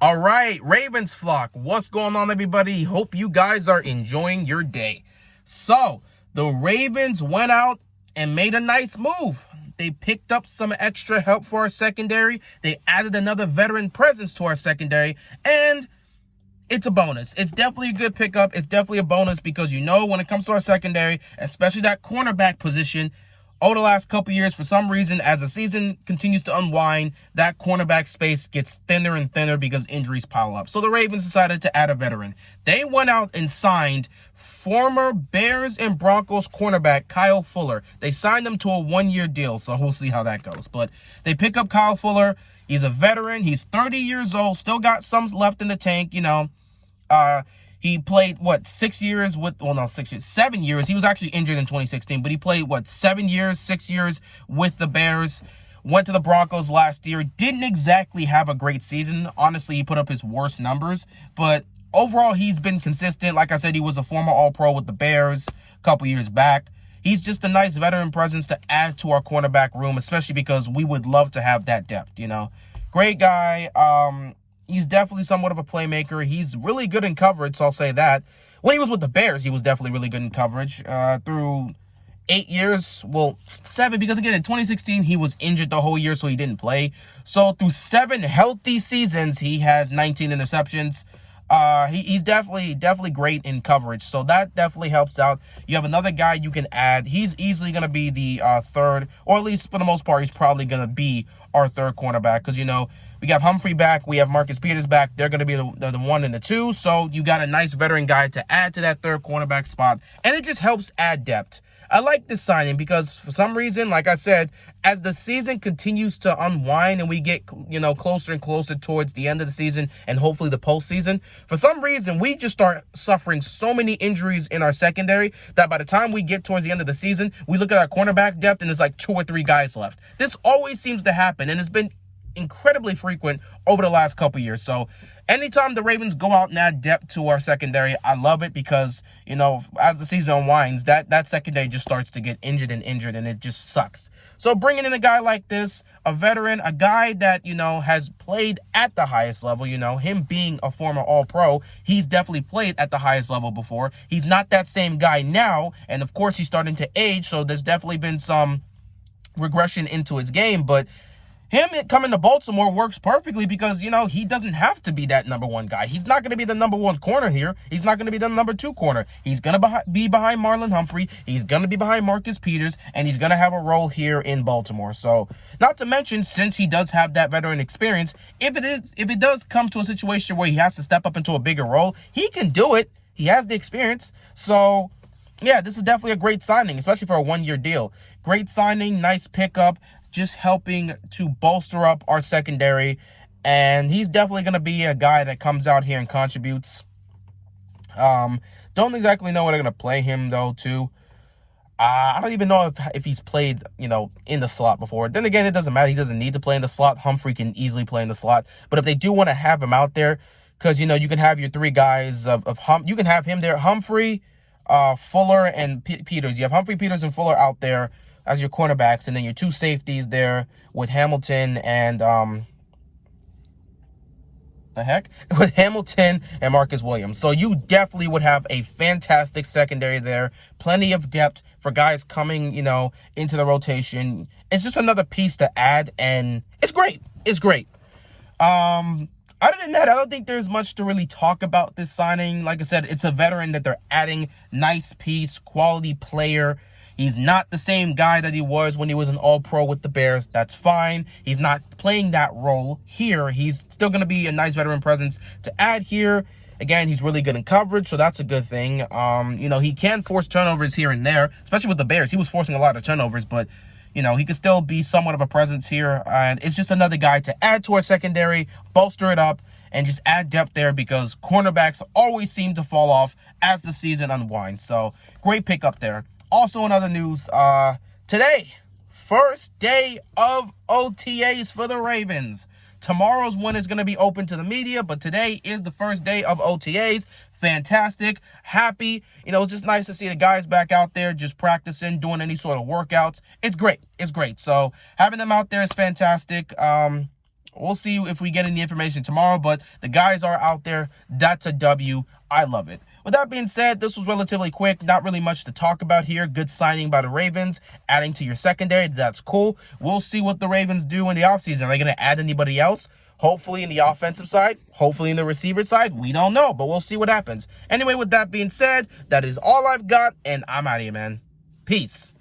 All right, Ravens flock, what's going on, everybody? Hope you guys are enjoying your day. So, the Ravens went out and made a nice move. They picked up some extra help for our secondary. They added another veteran presence to our secondary, and it's a bonus. It's definitely a good pickup. It's definitely a bonus because, when it comes to our secondary, especially that cornerback position, over the last couple years, for some reason, as the season continues to unwind, that cornerback space gets thinner and thinner because injuries pile up. So the Ravens decided to add a veteran. They went out and signed former Bears and Broncos cornerback Kyle Fuller. They signed him to a one-year deal, so we'll see how that goes. But they pick up Kyle Fuller. He's a veteran. He's 30 years old, still got some left in the tank, He played, 6 years with, 7 years. He was actually injured in 2016, but he played, 7 years, 6 years with the Bears. Went to the Broncos last year. Didn't exactly have a great season. Honestly, he put up his worst numbers. But overall, he's been consistent. Like I said, he was a former All-Pro with the Bears a couple years back. He's just a nice veteran presence to add to our cornerback room, especially because we would love to have that depth, Great guy. He's definitely somewhat of a playmaker. He's really good in coverage, so I'll say that. When he was with the Bears, he was definitely really good in coverage. Through 8 years, 7, because again, in 2016, he was injured the whole year, so he didn't play. So through 7 healthy seasons, he has 19 interceptions. He's definitely great in coverage, so that definitely helps out. You have another guy you can add. He's easily going to be the third, or at least for the most part, he's probably going to be our third cornerback, because, we got Humphrey back, we have Marcus Peters back. They're going to be the 1 and the 2, so you got a nice veteran guy to add to that third cornerback spot, and it just helps add depth. I like this signing because for some reason, like I said, as the season continues to unwind and we get, closer and closer towards the end of the season and hopefully the postseason, for some reason, we just start suffering so many injuries in our secondary that by the time we get towards the end of the season, we look at our cornerback depth and there's like 2 or 3 guys left. This always seems to happen, and it's been incredibly frequent over the last couple years. So anytime the Ravens go out and add depth to our secondary, I love it because, as the season unwinds, that secondary just starts to get injured, and it just sucks. So bringing in a guy like this, a veteran, a guy that, has played at the highest level, him being a former All-Pro, he's definitely played at the highest level before. He's not that same guy now, and of course he's starting to age, so there's definitely been some regression into his game, but him coming to Baltimore works perfectly because, he doesn't have to be that number 1 guy. He's not going to be the number 1 corner here. He's not going to be the number 2 corner. He's going to be behind Marlon Humphrey. He's going to be behind Marcus Peters, and he's going to have a role here in Baltimore. So, not to mention, since he does have that veteran experience, if it does come to a situation where he has to step up into a bigger role, he can do it. He has the experience. So, yeah, this is definitely a great signing, especially for a 1-year deal. Great signing, nice pickup, just helping to bolster up our secondary. And he's definitely going to be a guy that comes out here and contributes. Don't exactly know what I'm going to play him, though, too. I don't even know if he's played, in the slot before. Then again, it doesn't matter. He doesn't need to play in the slot. Humphrey can easily play in the slot. But if they do want to have him out there, because, you can have your 3 guys you can have him there, Humphrey, Fuller, and Peters. You have Humphrey, Peters, and Fuller out there as your cornerbacks, and then your 2 safeties there with Hamilton and with Hamilton and Marcus Williams. So you definitely would have a fantastic secondary there. Plenty of depth for guys coming, into the rotation. It's just another piece to add, and it's great. It's great. Other than that, I don't think there's much to really talk about this signing. Like I said, it's a veteran that they're adding. Nice piece, quality player. He's not the same guy that he was when he was an All-Pro with the Bears. That's fine. He's not playing that role here. He's still going to be a nice veteran presence to add here. Again, he's really good in coverage, so that's a good thing. He can force turnovers here and there, especially with the Bears. He was forcing a lot of turnovers, but, he can still be somewhat of a presence here. And it's just another guy to add to our secondary, bolster it up, and just add depth there because cornerbacks always seem to fall off as the season unwinds. So, great pickup there. Also, in other news, today, first day of OTAs for the Ravens. Tomorrow's one is going to be open to the media, but today is the first day of OTAs. Fantastic. Happy. It's just nice to see the guys back out there just practicing, doing any sort of workouts. It's great. It's great. So having them out there is fantastic. We'll see if we get any information tomorrow, but the guys are out there. That's a W. I love it. With that being said, this was relatively quick. Not really much to talk about here. Good signing by the Ravens. Adding to your secondary, that's cool. We'll see what the Ravens do in the offseason. Are they going to add anybody else? Hopefully in the offensive side. Hopefully in the receiver side. We don't know, but we'll see what happens. Anyway, with that being said, that is all I've got, and I'm out of here, man. Peace.